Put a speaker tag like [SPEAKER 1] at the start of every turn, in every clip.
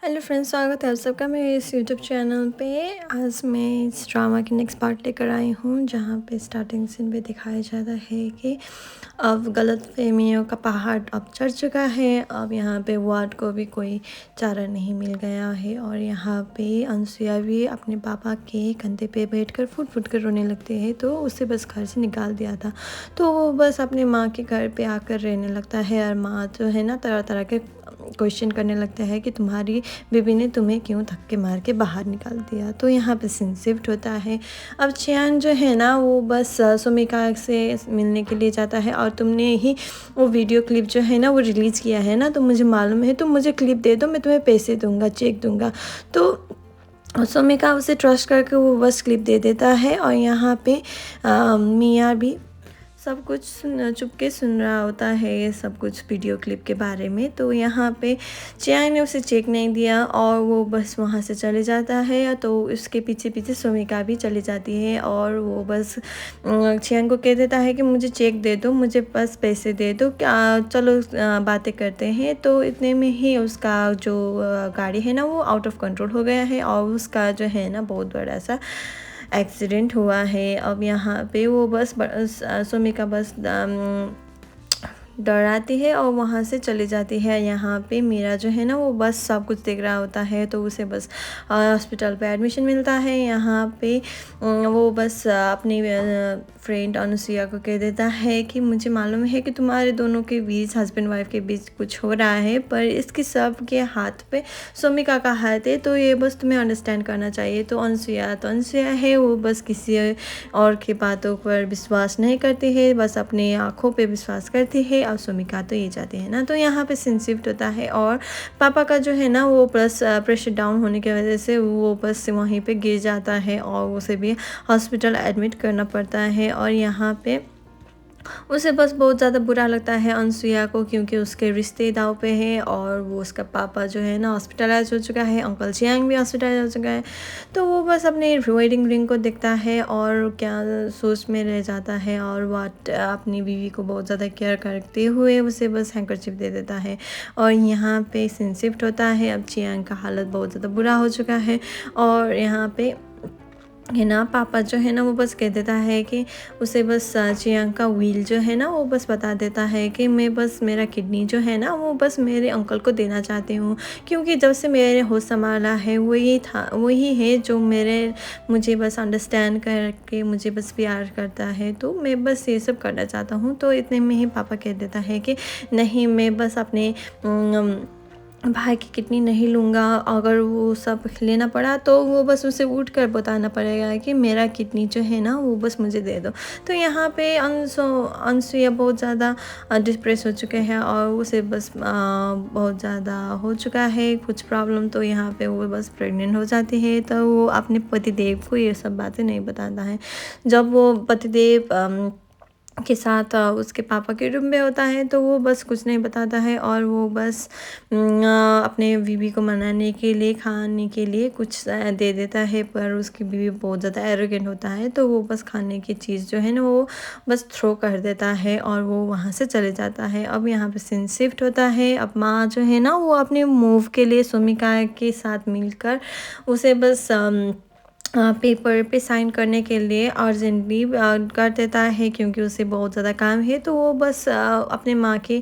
[SPEAKER 1] Hello friends, स्वागत है आप सबका मेरे इस यूट्यूब चैनल पे। आज मैं इस ड्रामा की नेक्स्ट पार्ट लेकर आई हूँ, जहाँ पे स्टार्टिंग सीन पे दिखाया जाता है कि अब गलतफहमियों का पहाड़ अब चढ़ चुका है। अब यहाँ पे वार्ड को भी कोई चारा नहीं मिल गया है और यहाँ पे अनसुया भी अपने पापा के कंधे पे बैठकर फुट फुट कर रोने लगते हैं। तो उसे बस घर से निकाल दिया था, तो वो बस अपने माँ के घर पे आकर रहने लगता है। और माँ जो है ना, तरह तरह के क्वेश्चन करने लगता है कि तुम्हारी बेबी ने तुम्हें क्यों धक्के मार के बाहर निकाल दिया। तो यहाँ पे सीन शिफ्ट होता है। अब चियान जो है ना, वो बस सुमिका से मिलने के लिए जाता है। और तुमने ही वो वीडियो क्लिप जो है ना वो रिलीज़ किया है ना, तो मुझे मालूम है, तुम मुझे क्लिप दे दो, मैं तुम्हें पैसे दूंगा, चेक दूंगा। तो सुमिका उसे ट्रस्ट करके वो बस क्लिप दे देता है। और यहाँ पे मिया भी सब कुछ चुपके सुन रहा होता है, ये सब कुछ वीडियो क्लिप के बारे में। तो यहाँ पे चियांग ने उसे चेक नहीं दिया और वो बस वहाँ से चले जाता है। तो उसके पीछे पीछे सुमिका भी चली जाती है और वो बस चियांग को कह देता है कि मुझे चेक दे दो, मुझे बस पैसे दे दो, क्या चलो बातें करते हैं। तो इतने में ही उसका जो गाड़ी है ना वो आउट ऑफ कंट्रोल हो गया है और उसका जो है ना बहुत बड़ा सा एक्सीडेंट हुआ है। अब यहाँ पे वो बस सुमिका बस डराती है और वहाँ से चली जाती है। यहाँ पे मीरा जो है ना वो बस सब कुछ देख रहा होता है, तो उसे बस हॉस्पिटल पे एडमिशन मिलता है। यहाँ पे वो बस अपनी फ्रेंड अनुसुया को कह देता है कि मुझे मालूम है कि तुम्हारे दोनों के बीच, हस्बैंड वाइफ के बीच कुछ हो रहा है, पर इसके सब के हाथ पे सुमिका का हाथ है, तो ये बस तुम्हें अंडरस्टैंड करना चाहिए। तो अनुसुया है, वो बस किसी और की बातों पर विश्वास नहीं करती है, बस अपनी आँखों पे विश्वास करती है। और सुमिका तो ये चाहती है ना। तो यहाँ पे सीन शिफ्ट होता है और पापा का जो है ना वो प्लस प्रेशर डाउन होने की वजह से वो बस वहीं पे गिर जाता है और उसे भी हॉस्पिटल एडमिट करना पड़ता है। और यहाँ पे उसे बस बहुत ज़्यादा बुरा लगता है अनसुया को, क्योंकि उसके रिश्ते दाव पे है और वो उसका पापा जो है ना हॉस्पिटलाइज हो चुका है, अंकल चियांग भी हॉस्पिटलाइज हो चुका है। तो वो बस अपने वेडिंग रिंग को देखता है और क्या सोच में रह जाता है और वो अपनी बीवी को बहुत ज़्यादा केयर करते हुए उसे बस हैंकरचिप दे देता है। और यहाँ पे सीन शिफ्ट होता है। अब चियांग का हालत बहुत ज़्यादा बुरा हो चुका है और यहाँ पे है ना पापा जो है ना वो बस कह देता है कि उसे बस चियांग का व्हील जो है ना वो बस बता देता है कि मैं बस मेरा किडनी जो है ना वो बस मेरे अंकल को देना चाहती हूँ, क्योंकि जब से मेरे होश संभाला है वही है जो मुझे बस अंडरस्टैंड करके मुझे बस प्यार करता है, तो मैं बस ये सब करना चाहता हूँ। तो इतने में ही पापा कह देता है कि नहीं, मैं बस अपने भाई की किडनी नहीं लूँगा, अगर वो सब लेना पड़ा तो वो बस उसे उठ कर बताना पड़ेगा कि मेरा किडनी जो है ना वो बस मुझे दे दो। तो यहाँ पे अनसुया बहुत ज़्यादा डिप्रेस हो चुके हैं और उसे बस बहुत ज़्यादा हो चुका है कुछ प्रॉब्लम। तो यहाँ पे वो बस प्रेग्नेंट हो जाती है। तो वो अपने पतिदेव को ये सब बातें नहीं बताता है। जब वो पतिदेव के साथ उसके पापा के रूम में होता है तो वो बस कुछ नहीं बताता है और वो बस अपने बीवी को मनाने के लिए खाने के लिए कुछ दे देता है, पर उसकी बीवी बहुत ज़्यादा एरोगेंट होता है, तो वो बस खाने की चीज़ जो है ना वो बस थ्रो कर देता है और वो वहाँ से चले जाता है। अब यहाँ पे सीन शिफ्ट होता है। अब माँ जो है ना वो अपने मूव के लिए सुमिका के साथ मिलकर उसे बस पेपर पे साइन करने के लिए अर्जेंटली कर देता है, क्योंकि उसे बहुत ज़्यादा काम है। तो वो बस अपने माँ के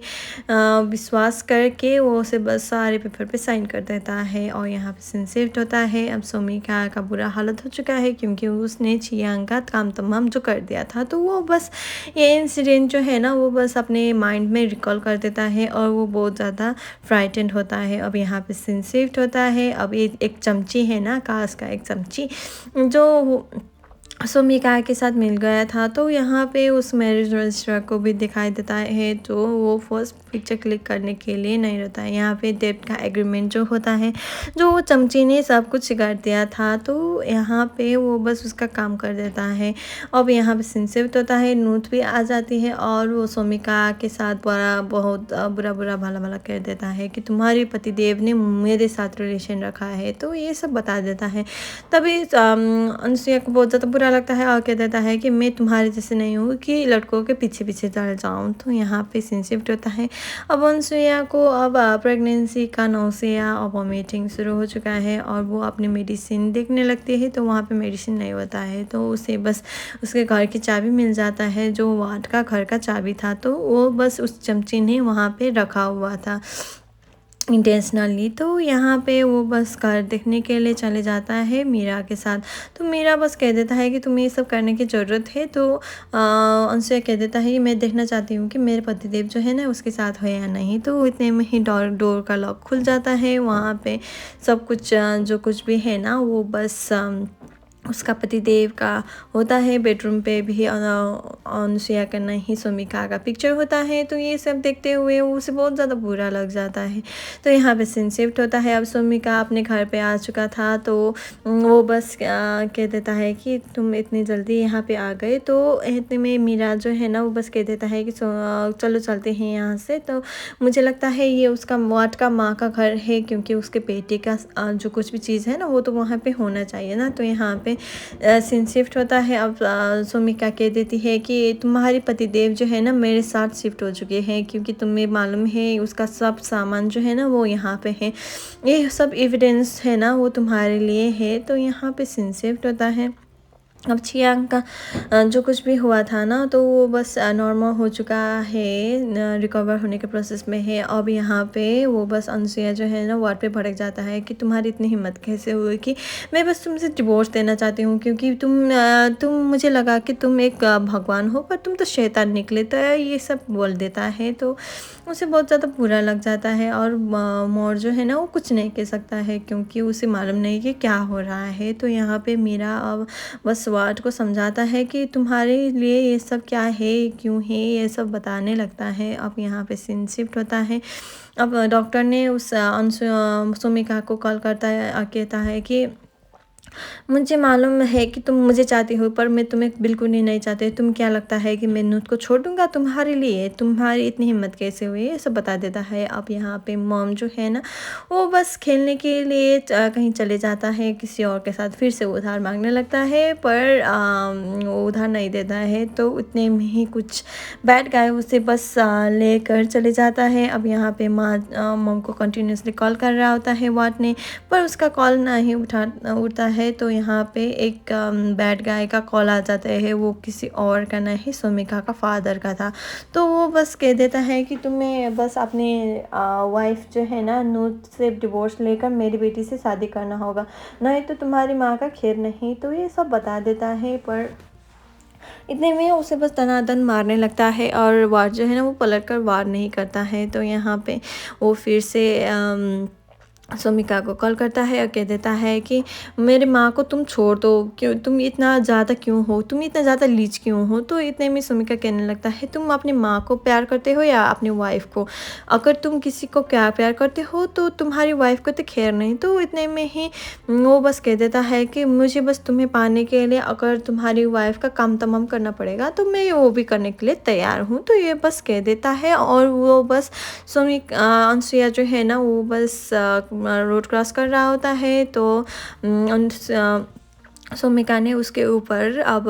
[SPEAKER 1] विश्वास करके वो उसे बस सारे पेपर पे साइन कर देता है। और यहाँ पे सीन शिफ्ट होता है। अब सुमिका का बुरा हालत हो चुका है, क्योंकि उसने चियांग का काम तमाम जो कर दिया था, तो वो बस ये इंसिडेंट जो है ना वो बस अपने माइंड में रिकॉल कर देता है और वो बहुत ज़्यादा फ्राइटेंड होता है। अब यहाँ पे सीन शिफ्ट होता है। अब एक चमची है ना, कांच का एक चमची जो सुमिका के साथ मिल गया था, तो यहाँ पे उस मैरिज रजिस्टर को भी दिखाई देता है, तो वो फर्स्ट पिक्चर क्लिक करने के लिए नहीं रहता है। यहाँ पे डेट का एग्रीमेंट जो होता है, जो वो चमची ने सब कुछ कर दिया था, तो यहाँ पे वो बस उसका काम कर देता है। अब यहाँ पे सिंसिप्ट होता है, नूत भी आ जाती है और वो सुमिका के साथ बहुत बुरा भला भला कर देता है कि तुम्हारे पतिदेव ने मेरे साथ रिलेशन रखा है, तो ये सब बता देता है। तभी अनुसुईया को बहुत ज़्यादा बुरा लगता है और कह देता है कि मैं तुम्हारे जैसे नहीं हूँ कि लड़कों के पीछे पीछे चल जाऊँ। तो यहाँ पे सीन शिफ्ट होता है। अब अनसुईया को अब प्रेगनेंसी का नौसिया और वॉमिटिंग शुरू हो चुका है और वो अपनी मेडिसिन देखने लगती है तो वहाँ पे मेडिसिन नहीं होता है। तो उसे बस उसके घर की चाबी मिल जाता है, जो वार्ड का घर का चाबी था। तो वो बस उस चमची ने वहाँ पे रखा हुआ था इंटेंशनली। तो यहाँ पे वो बस घर देखने के लिए चले जाता है मीरा के साथ। तो मीरा बस कह देता है कि तुम्हें ये सब करने की ज़रूरत है। तो अनसुईया कह देता है कि मैं देखना चाहती हूँ कि मेरे पतिदेव जो है ना उसके साथ है या नहीं। तो इतने में ही डोर का लॉक खुल जाता है। वहाँ पे सब कुछ जो कुछ भी है ना वो बस उसका पतिदेव का होता है। बेडरूम पे भी अनसुईया का नहीं सोमिका का पिक्चर होता है। तो ये सब देखते हुए उसे बहुत ज़्यादा बुरा लग जाता है। तो यहाँ पे सीन शिफ्ट होता है। अब सोमिका अपने घर पे आ चुका था। तो वो बस कह देता है कि तुम इतनी जल्दी यहाँ पे आ गए। तो इतने में मीरा जो है ना वो बस कह देता है कि चलो चलते हैं यहाँ से। तो मुझे लगता है ये उसका वाट का माँ का घर है, क्योंकि उसके बेटे का जो कुछ भी चीज़ है ना वो तो वहाँ पे होना चाहिए ना। तो यहाँ पे सीन शिफ्ट होता है। अब सोमिका कह देती है कि तुम्हारे पतिदेव जो है ना मेरे साथ शिफ्ट हो चुके हैं, क्योंकि तुम्हें मालूम है उसका सब सामान जो है ना वो यहाँ पे है, ये सब एविडेंस है ना वो तुम्हारे लिए है। तो यहाँ पे सीन शिफ्ट होता है। अब चियांग का जो कुछ भी हुआ था ना तो वो बस नॉर्मल हो चुका है, रिकवर होने के प्रोसेस में है। अब यहाँ पे वो बस अनसुईया जो है ना वार्ड पे भड़क जाता है कि तुम्हारी इतनी हिम्मत कैसे हुई कि मैं बस तुमसे डिवोर्स देना चाहती हूँ, क्योंकि तुम मुझे लगा कि तुम एक भगवान हो पर तुम तो शैतान निकले। तो ये सब बोल देता है। तो उसे बहुत ज़्यादा बुरा लग जाता है। और मोर जो है ना वो कुछ नहीं कह सकता है, क्योंकि उसे मालूम नहीं कि क्या हो रहा है। तो यहाँ पे मीरा अब बस वार्ड को समझाता है कि तुम्हारे लिए ये सब क्या है, क्यों है, ये सब बताने लगता है। अब यहाँ पे सीन शिफ्ट होता है। अब डॉक्टर ने उस सोमिका को कॉल करता है और कहता है कि मुझे मालूम है कि तुम मुझे चाहती हो, पर मैं तुम्हें बिल्कुल ही नहीं चाहती। तुम क्या लगता है कि मैं नूत को छोड़ दूँगा तुम्हारे लिए? तुम्हारी इतनी हिम्मत कैसे हुई? ये सब बता देता है। अब यहाँ पे मॉम जो है ना वो बस खेलने के लिए कहीं चले जाता है किसी और के साथ, फिर से उधार मांगने लगता है, पर वो उधार नहीं देता है। तो उतने में ही कुछ बैड गाय उसे बस लेकर चले जाता है। अब यहाँ पे मॉम को कंटिन्यूसली कॉल कर रहा होता है वार्ड ने, पर उसका कॉल ना ही उठता है। तो यहाँ पे एक बैड गाय का कॉल आ जाता है, वो किसी और का नहीं सोमिका का फादर का था। तो वो बस कह देता है कि तुम्हें बस अपने वाइफ जो है ना नूत से डिवोर्स लेकर मेरी बेटी से शादी करना होगा, नहीं तो तुम्हारी माँ का खैर नहीं। तो ये सब बता देता है, पर इतने में उसे बस दनादन मारने लगता है और वार जो है ना वो पलट कर वार नहीं करता है। तो यहाँ पे वो फिर से सोमिका को कॉल करता है और कह देता है कि मेरे माँ को तुम छोड़ दो, क्यों तुम इतना ज़्यादा क्यों हो, तुम इतना ज़्यादा लीच क्यों हो। तो इतने में सोमिका कहने लगता है तुम अपनी माँ को प्यार करते हो या अपनी वाइफ को? अगर तुम किसी को क्या प्यार करते हो तो तुम्हारी वाइफ को तो खैर नहीं। तो इतने में ही वो बस कह देता है कि मुझे बस तुम्हें पाने के लिए अगर तुम्हारी वाइफ का काम तमाम करना पड़ेगा तो मैं वो भी करने के लिए तैयार हूँ। तो ये बस कह देता है और वो बस अनसुईया जो है ना वो बस रोड क्रॉस कर रहा होता है। तो सोमिका ने उसके ऊपर अब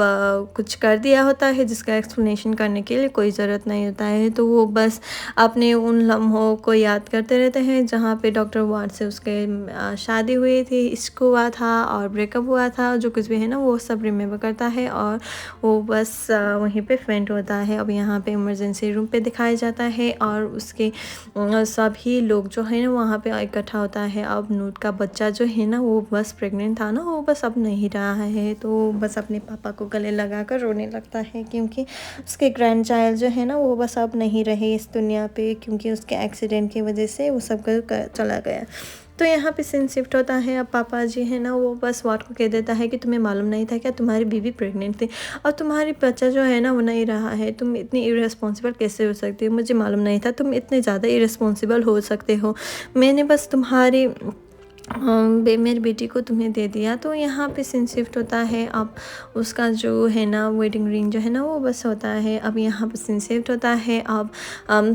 [SPEAKER 1] कुछ कर दिया होता है जिसका एक्सप्लेनेशन करने के लिए कोई ज़रूरत नहीं होता है। तो वो बस अपने उन लम्हों को याद करते रहते हैं जहाँ पे डॉक्टर वार्ड से उसके शादी हुई थी, इश्क हुआ था और ब्रेकअप हुआ था, जो कुछ भी है ना वो सब रिमेम्बर करता है और वो बस वहीं पे फेंट होता है। अब यहाँ पे इमरजेंसी रूम पे दिखाया जाता है और उसके सभी लोग जो है ना वहाँ पे इकट्ठा होता है। अब नूत का बच्चा जो है ना वो बस प्रेग्नेंट था ना, वो बस अब नहीं रहा है। तो बस अपने पापा को गले लगाकर रोने लगता है, क्योंकि उसके ग्रैंड चाइल्ड जो है ना वो बस अब नहीं रहे इस दुनिया पे, क्योंकि उसके एक्सीडेंट की वजह से वो सब चला गया। तो यहाँ पे सीन शिफ्ट होता है। अब पापा जी है ना वो बस वार्ड को कह देता है कि तुम्हें मालूम नहीं था क्या तुम्हारी बीवी प्रेग्नेंट थी और तुम्हारी बच्चा जो है ना वो नहीं रहा है, तुम इतनी इरेस्पॉन्सिबल कैसे हो सकती हो? मुझे मालूम नहीं था तुम इतने ज़्यादा इरेस्पॉन्सिबल हो सकते हो। मैंने बस तुम्हारी मेरी बेटी को तुम्हें दे दिया। तो यहाँ पे सीन शिफ्ट होता है। अब उसका जो है ना वेडिंग रिंग जो है ना वो बस होता है। अब यहाँ पे सीन शिफ्ट होता है। अब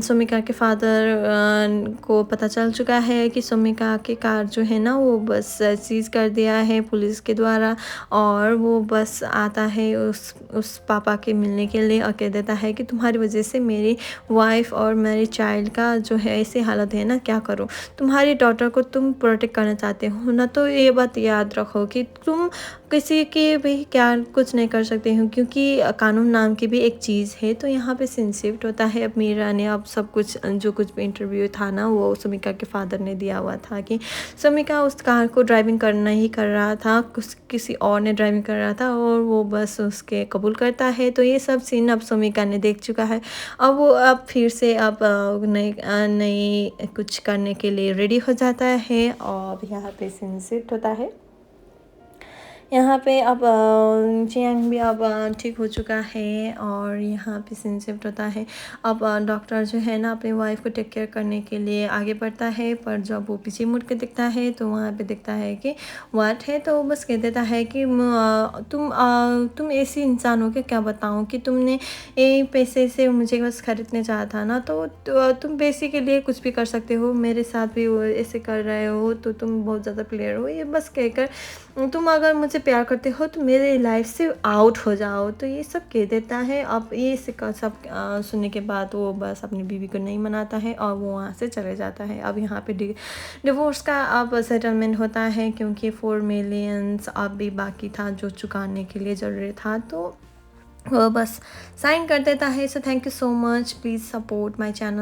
[SPEAKER 1] सोमिका के फादर को पता चल चुका है कि सोमिका के कार जो है ना वो बस सीज़ कर दिया है पुलिस के द्वारा, और वो बस आता है उस पापा के मिलने के लिए और कह देता है कि तुम्हारी वजह से मेरी वाइफ और मेरी चाइल्ड का जो है ऐसी हालत है ना, क्या करूँ। तुम्हारी डॉटर को तुम प्रोटेक्ट करना चाहते हो ना, तो ये बात याद रखो कि तुम किसी के भी क्या कुछ नहीं कर सकते हो, क्योंकि कानून नाम की भी एक चीज़ है। तो यहाँ पे सीन शिफ्ट होता है। अब मीरा ने अब सब कुछ जो कुछ भी इंटरव्यू था ना वो सोमिका के फादर ने दिया हुआ था कि सोमिका उस कार को ड्राइविंग करना ही कर रहा था, किसी और ने ड्राइविंग कर रहा था, और वो बस उसके कबूल करता है। तो ये सब सीन अब सोमिका ने देख चुका है। अब वो अब फिर से अब नई कुछ करने के लिए रेडी हो जाता है। और यहाँ पे सीन शिफ्ट होता है। यहाँ पे अब चियांग भी अब ठीक हो चुका है, और यहाँ पे सीन शिफ्ट होता है। अब डॉक्टर जो है ना अपनी वाइफ को टेक केयर करने के लिए आगे बढ़ता है, पर जब वो पीछे मुड़ के दिखता है तो वहाँ पे दिखता है कि वाट है। तो वो बस कह देता है कि तुम ऐसी इंसान हो कि क्या बताऊँ, कि तुमने पैसे से मुझे बस खरीदने चाहा था ना, तो तुम पैसे के लिए कुछ भी कर सकते हो, मेरे साथ भी वो ऐसे कर रहे हो, तो तुम बहुत ज़्यादा प्लेयर हो। ये बस कहकर तुम अगर मुझे प्यार करते हो तो मेरे लाइफ से आउट हो जाओ। तो ये सब कह देता है। अब ये सब सुनने के बाद वो बस अपनी बीवी को नहीं मनाता है और वो वहाँ से चले जाता है। अब यहाँ पे डिवोर्स का अब सेटलमेंट होता है, क्योंकि 4 मिलियंस अब भी बाकी था जो चुकाने के लिए ज़रूरी था। तो वो बस साइन कर देता है। So thank you so much, please support my channel.